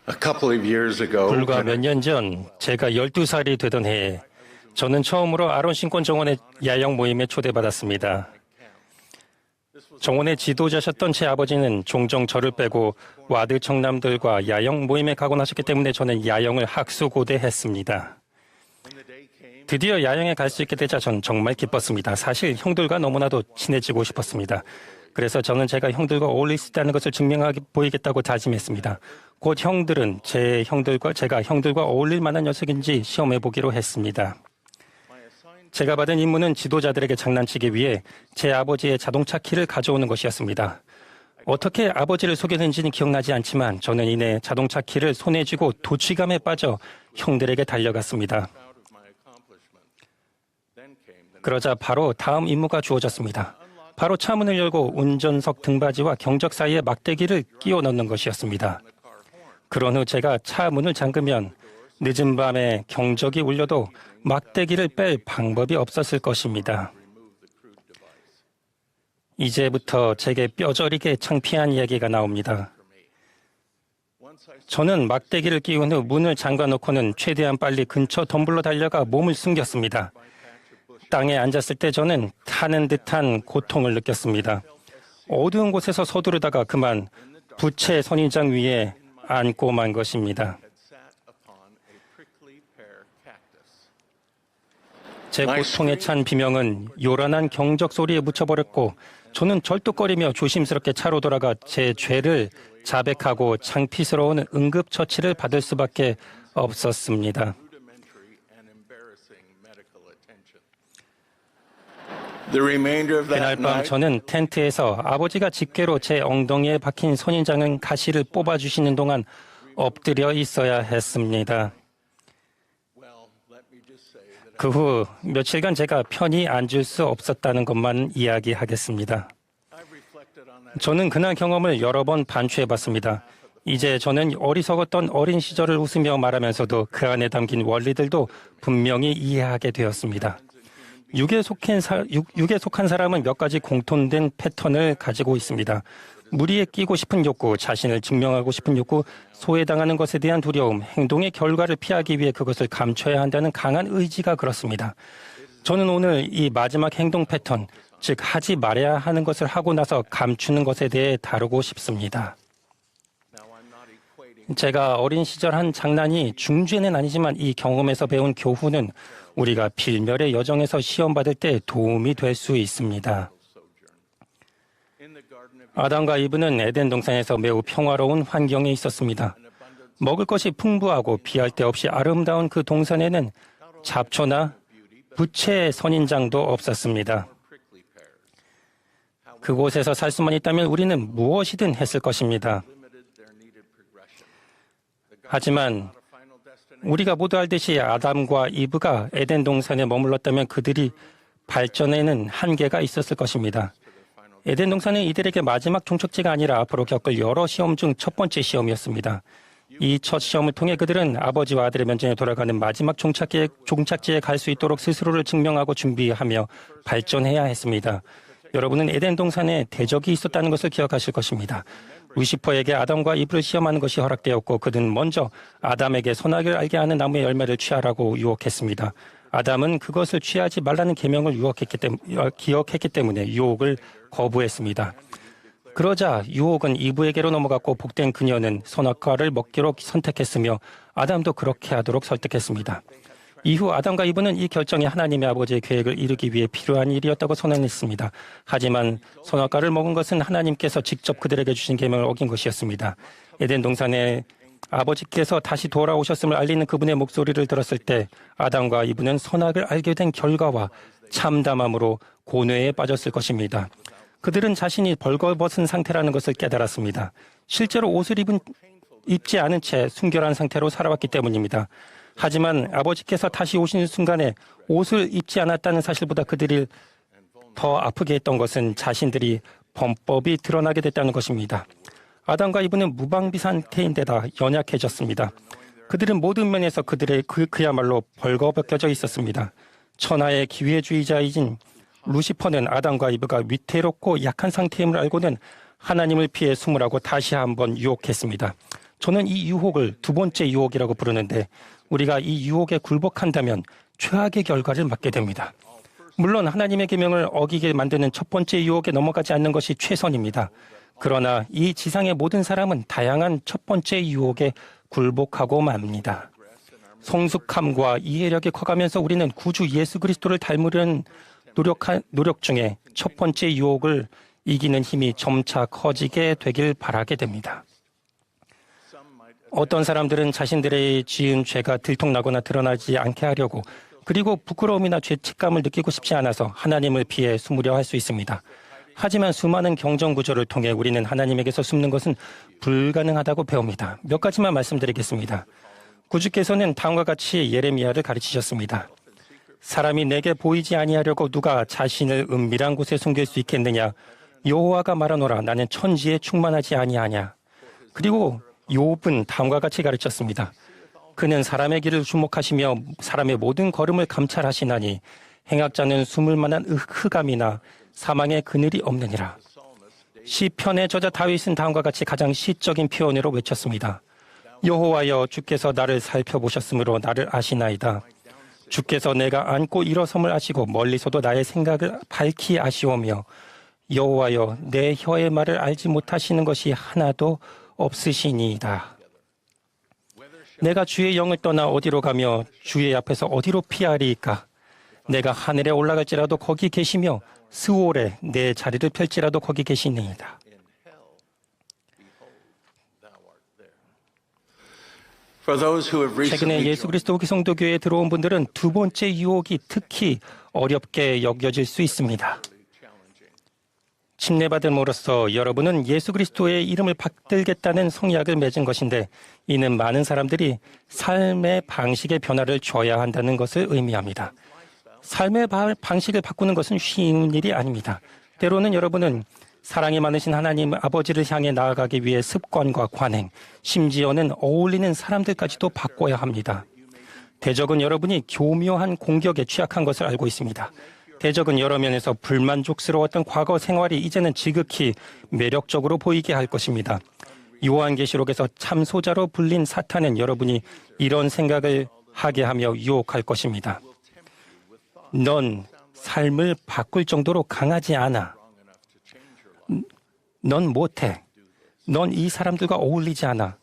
A couple of years ago, 불과 몇 년 전 제가 12살이 되던 해에 저는 처음으로 아론 신권 정원의 야영 모임에 초대받았습니다. 정원의 지도자셨던 제 아버지는 종종 저를 빼고 와드 청남들과 야영 모임에 가곤 하셨기 때문에 저는 야영을 학수고대했습니다. 드디어 야영에 갈 수 있게 되자 전 정말 기뻤습니다. 사실 형들과 너무나도 친해지고 싶었습니다. 그래서 저는 제가 형들과 어울릴 수 있다는 것을 증명하게 보이겠다고 다짐했습니다. 곧 형들은 제가 형들과 어울릴 만한 녀석인지 시험해 보기로 했습니다. 제가 받은 임무는 지도자들에게 장난치기 위해 제 아버지의 자동차 키를 가져오는 것이었습니다. 어떻게 아버지를 속였는지는 기억나지 않지만 저는 이내 자동차 키를 손에 쥐고 도취감에 빠져 형들에게 달려갔습니다. 그러자 바로 다음 임무가 주어졌습니다. 바로 차 문을 열고 운전석 등받이와 경적 사이에 막대기를 끼워 넣는 것이었습니다. 그런 후 제가 차 문을 잠그면 늦은 밤에 경적이 울려도 막대기를 뺄 방법이 없었을 것입니다. 이제부터 제게 뼈저리게 창피한 이야기가 나옵니다. 저는 막대기를 끼운 후 문을 잠가놓고는 최대한 빨리 근처 덤불로 달려가 몸을 숨겼습니다. 땅에 앉았을 때 저는 타는 듯한 고통을 느꼈습니다. 어두운 곳에서 서두르다가 그만 부채 선인장 위에 앉고 만 것입니다. 제 고통에 찬 비명은 요란한 경적 소리에 묻혀버렸고 저는 절뚝거리며 조심스럽게 차로 돌아가 제 죄를 자백하고 창피스러운 응급처치를 받을 수밖에 없었습니다. 그날 밤 저는 텐트에서 아버지가 집게로 제 엉덩이에 박힌 선인장은 가시를 뽑아주시는 동안 엎드려 있어야 했습니다. 그 후 며칠간 제가 편히 앉을 수 없었다는 것만 이야기하겠습니다. 저는 그날 경험을 여러 번 반추해봤습니다. 이제 저는 어리석었던 어린 시절을 웃으며 말하면서도 그 안에 담긴 원리들도 분명히 이해하게 되었습니다. 육에 속한 사람은 몇 가지 공통된 패턴을 가지고 있습니다. 무리에 끼고 싶은 욕구, 자신을 증명하고 싶은 욕구, 소외당하는 것에 대한 두려움, 행동의 결과를 피하기 위해 그것을 감춰야 한다는 강한 의지가 그렇습니다. 저는 오늘 이 마지막 행동 패턴, 즉 하지 말아야 하는 것을 하고 나서 감추는 것에 대해 다루고 싶습니다. 제가 어린 시절 한 장난이 중죄는 아니지만 이 경험에서 배운 교훈은 우리가 필멸의 여정에서 시험 받을 때 도움이 될 수 있습니다. 아담과 이브는 에덴 동산에서 매우 평화로운 환경에 있었습니다. 먹을 것이 풍부하고 비할 데 없이 아름다운 그 동산에는 잡초나 부채 선인장도 없었습니다. 그곳에서 살 수만 있다면 우리는 무엇이든 했을 것입니다. 하지만 우리가 모두 알듯이 아담과 이브가 에덴 동산에 머물렀다면 그들이 발전에는 한계가 있었을 것입니다. 에덴 동산은 이들에게 마지막 종착지가 아니라 앞으로 겪을 여러 시험 중 첫 번째 시험이었습니다. 이 첫 시험을 통해 그들은 아버지와 아들의 면전에 돌아가는 마지막 종착지에 갈 수 있도록 스스로를 증명하고 준비하며 발전해야 했습니다. 여러분은 에덴 동산에 대적이 있었다는 것을 기억하실 것입니다. 루시퍼에게 아담과 이브를 시험하는 것이 허락되었고 그는 먼저 아담에게 선악을 알게 하는 나무의 열매를 취하라고 유혹했습니다. 아담은 그것을 취하지 말라는 계명을 기억했기 때문에 유혹을 거부했습니다. 그러자 유혹은 이브에게로 넘어갔고 복된 그녀는 선악과를 먹기로 선택했으며 아담도 그렇게 하도록 설득했습니다. 이후 아담과 이브는 이 결정이 하나님의 아버지의 계획을 이루기 위해 필요한 일이었다고 선언했습니다. 하지만 선악과를 먹은 것은 하나님께서 직접 그들에게 주신 계명을 어긴 것이었습니다. 에덴 동산에 아버지께서 다시 돌아오셨음을 알리는 그분의 목소리를 들었을 때 아담과 이브는 선악을 알게 된 결과와 참담함으로 고뇌에 빠졌을 것입니다. 그들은 자신이 벌거벗은 상태라는 것을 깨달았습니다. 실제로 옷을 입지 않은 채 순결한 상태로 살아왔기 때문입니다. 하지만 아버지께서 다시 오시는 순간에 옷을 입지 않았다는 사실보다 그들이 더 아프게 했던 것은 자신들이 범법이 드러나게 됐다는 것입니다. 아담과 이브는 무방비 상태인데다 연약해졌습니다. 그들은 모든 면에서 그야말로 벌거벗겨져 있었습니다. 천하의 기회주의자이신 루시퍼는 아담과 이브가 위태롭고 약한 상태임을 알고는 하나님을 피해 숨으라고 다시 한번 유혹했습니다. 저는 이 유혹을 두 번째 유혹이라고 부르는데 우리가 이 유혹에 굴복한다면 최악의 결과를 맞게 됩니다. 물론 하나님의 계명을 어기게 만드는 첫 번째 유혹에 넘어가지 않는 것이 최선입니다. 그러나 이 지상의 모든 사람은 다양한 첫 번째 유혹에 굴복하고 맙니다. 성숙함과 이해력이 커가면서 우리는 구주 예수 그리스도를 닮으려는 노력 중에 첫 번째 유혹을 이기는 힘이 점차 커지게 되길 바라게 됩니다. 어떤 사람들은 자신들의 지은 죄가 들통나거나 드러나지 않게 하려고 그리고 부끄러움이나 죄책감을 느끼고 싶지 않아서 하나님을 피해 숨으려 할 수 있습니다. 하지만 수많은 경전 구절을 통해 우리는 하나님에게서 숨는 것은 불가능하다고 배웁니다. 몇 가지만 말씀드리겠습니다. 구주께서는 다음과 같이 예레미야를 가르치셨습니다. 사람이 내게 보이지 아니하려고 누가 자신을 은밀한 곳에 숨길 수 있겠느냐? 여호와가 말하노라 나는 천지에 충만하지 아니하냐. 그리고 욥은 다음과 같이 가르쳤습니다. 그는 사람의 길을 주목하시며 사람의 모든 걸음을 감찰하시나니 행악자는 숨을 만한 흑암이나 사망의 그늘이 없느니라. 시편의 저자 다윗은 다음과 같이 가장 시적인 표현으로 외쳤습니다. 여호와여 주께서 나를 살펴보셨으므로 나를 아시나이다. 주께서 내가 앉고 일어섬을 아시고 멀리서도 나의 생각을 밝히 아시오며 여호와여 내 혀의 말을 알지 못하시는 것이 하나도 없으시니이다. 내가 주의 영을 떠나 어디로 가며 주의 앞에서 어디로 피하리이까? 내가 하늘에 올라갈지라도 거기 계시며 스올에 내 자리를 펼지라도 거기 계시니이다. 최근에 예수 그리스도 성도교회에 들어온 분들은 두 번째 유혹이 특히 어렵게 여겨질 수 있습니다. 침례받음으로써 여러분은 예수 그리스도의 이름을 받들겠다는 성약을 맺은 것인데 이는 많은 사람들이 삶의 방식의 변화를 줘야 한다는 것을 의미합니다. 삶의 방식을 바꾸는 것은 쉬운 일이 아닙니다. 때로는 여러분은 사랑이 많으신 하나님 아버지를 향해 나아가기 위해 습관과 관행, 심지어는 어울리는 사람들까지도 바꿔야 합니다. 대적은 여러분이 교묘한 공격에 취약한 것을 알고 있습니다. 대적은 여러 면에서 불만족스러웠던 과거 생활이 이제는 지극히 매력적으로 보이게 할 것입니다. 요한계시록에서 참소자로 불린 사탄은 여러분이 이런 생각을 하게 하며 유혹할 것입니다. 넌 삶을 바꿀 정도로 강하지 않아. 넌 못해. 넌 이 사람들과 어울리지 않아.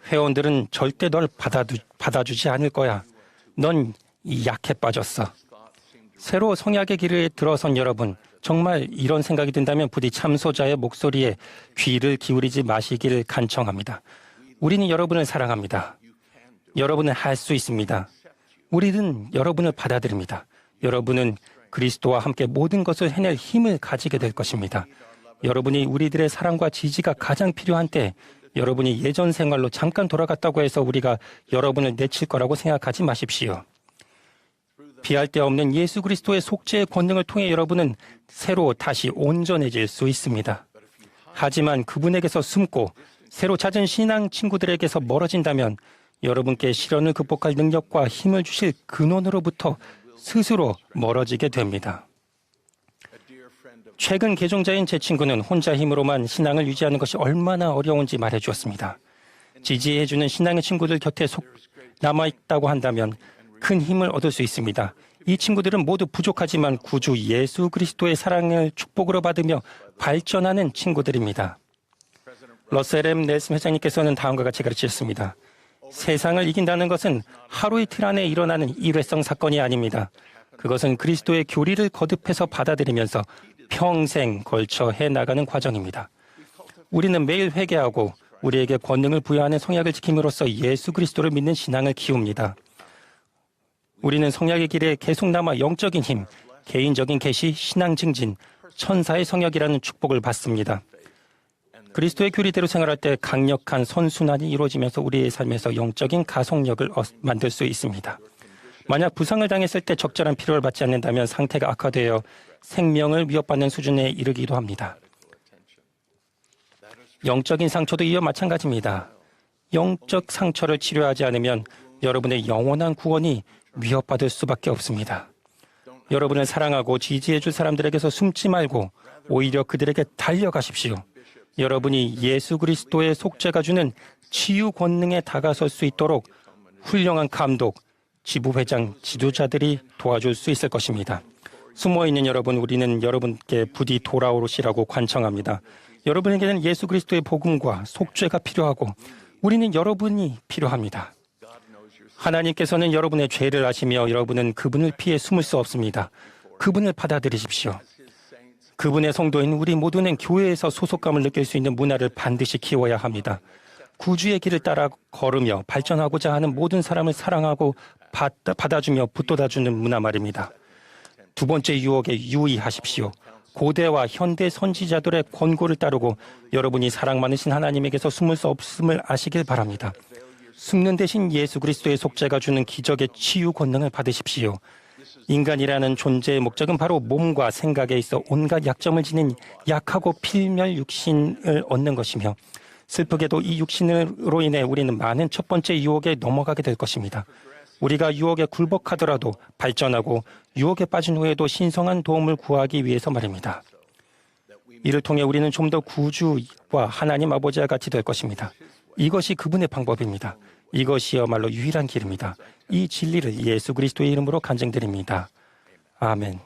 회원들은 절대 널 받아주지 않을 거야. 넌 약해 빠졌어. 새로 성약의 길에 들어선 여러분, 정말 이런 생각이 든다면 부디 참소자의 목소리에 귀를 기울이지 마시기를 간청합니다. 우리는 여러분을 사랑합니다. 여러분은 할 수 있습니다. 우리는 여러분을 받아들입니다. 여러분은 그리스도와 함께 모든 것을 해낼 힘을 가지게 될 것입니다. 여러분이 우리들의 사랑과 지지가 가장 필요한 때 여러분이 예전 생활로 잠깐 돌아갔다고 해서 우리가 여러분을 내칠 거라고 생각하지 마십시오. 피할 데 없는 예수 그리스도의 속죄의 권능을 통해 여러분은 새로 다시 온전해질 수 있습니다. 하지만 그분에게서 숨고 새로 찾은 신앙 친구들에게서 멀어진다면 여러분께 시련을 극복할 능력과 힘을 주실 근원으로부터 스스로 멀어지게 됩니다. 최근 개종자인 제 친구는 혼자 힘으로만 신앙을 유지하는 것이 얼마나 어려운지 말해주었습니다. 지지해주는 신앙의 친구들 곁에 남아있다고 한다면 큰 힘을 얻을 수 있습니다. 이 친구들은 모두 부족하지만 구주 예수 그리스도의 사랑을 축복으로 받으며 발전하는 친구들입니다. 러셀 M. 넬슨 회장님께서는 다음과 같이 가르치셨습니다. 세상을 이긴다는 것은 하루 이틀 안에 일어나는 일회성 사건이 아닙니다. 그것은 그리스도의 교리를 거듭해서 받아들이면서 평생 걸쳐 해나가는 과정입니다. 우리는 매일 회개하고 우리에게 권능을 부여하는 성약을 지킴으로써 예수 그리스도를 믿는 신앙을 키웁니다. 우리는 성약의 길에 계속 남아 영적인 힘, 개인적인 계시, 신앙 증진, 천사의 성약이라는 축복을 받습니다. 그리스도의 교리대로 생활할 때 강력한 선순환이 이루어지면서 우리의 삶에서 영적인 가속력을 만들 수 있습니다. 만약 부상을 당했을 때 적절한 필요를 받지 않는다면 상태가 악화되어 생명을 위협받는 수준에 이르기도 합니다. 영적인 상처도 이와 마찬가지입니다. 영적 상처를 치료하지 않으면 여러분의 영원한 구원이 위협받을 수밖에 없습니다. 여러분을 사랑하고 지지해줄 사람들에게서 숨지 말고 오히려 그들에게 달려가십시오. 여러분이 예수 그리스도의 속죄가 주는 치유 권능에 다가설 수 있도록 훌륭한 감독, 지부회장, 지도자들이 도와줄 수 있을 것입니다. 숨어있는 여러분, 우리는 여러분께 부디 돌아오시라고 관청합니다. 여러분에게는 예수 그리스도의 복음과 속죄가 필요하고 우리는 여러분이 필요합니다. 하나님께서는 여러분의 죄를 아시며 여러분은 그분을 피해 숨을 수 없습니다. 그분을 받아들이십시오. 그분의 성도인 우리 모두는 교회에서 소속감을 느낄 수 있는 문화를 반드시 키워야 합니다. 구주의 길을 따라 걸으며 발전하고자 하는 모든 사람을 사랑하고 받아주며 붙돋아주는 문화 말입니다. 두 번째 유혹에 유의하십시오. 고대와 현대 선지자들의 권고를 따르고 여러분이 사랑 많으신 하나님에게서 숨을 수 없음을 아시길 바랍니다. 숨는 대신 예수 그리스도의 속죄가 주는 기적의 치유 권능을 받으십시오. 인간이라는 존재의 목적은 바로 몸과 생각에 있어 온갖 약점을 지닌 약하고 필멸 육신을 얻는 것이며 슬프게도 이 육신으로 인해 우리는 많은 첫 번째 유혹에 넘어가게 될 것입니다. 우리가 유혹에 굴복하더라도 발전하고 유혹에 빠진 후에도 신성한 도움을 구하기 위해서 말입니다. 이를 통해 우리는 좀 더 구주와 하나님 아버지와 같이 될 것입니다. 이것이 그분의 방법입니다. 이것이야말로 유일한 길입니다. 이 진리를 예수 그리스도의 이름으로 간증드립니다. 아멘.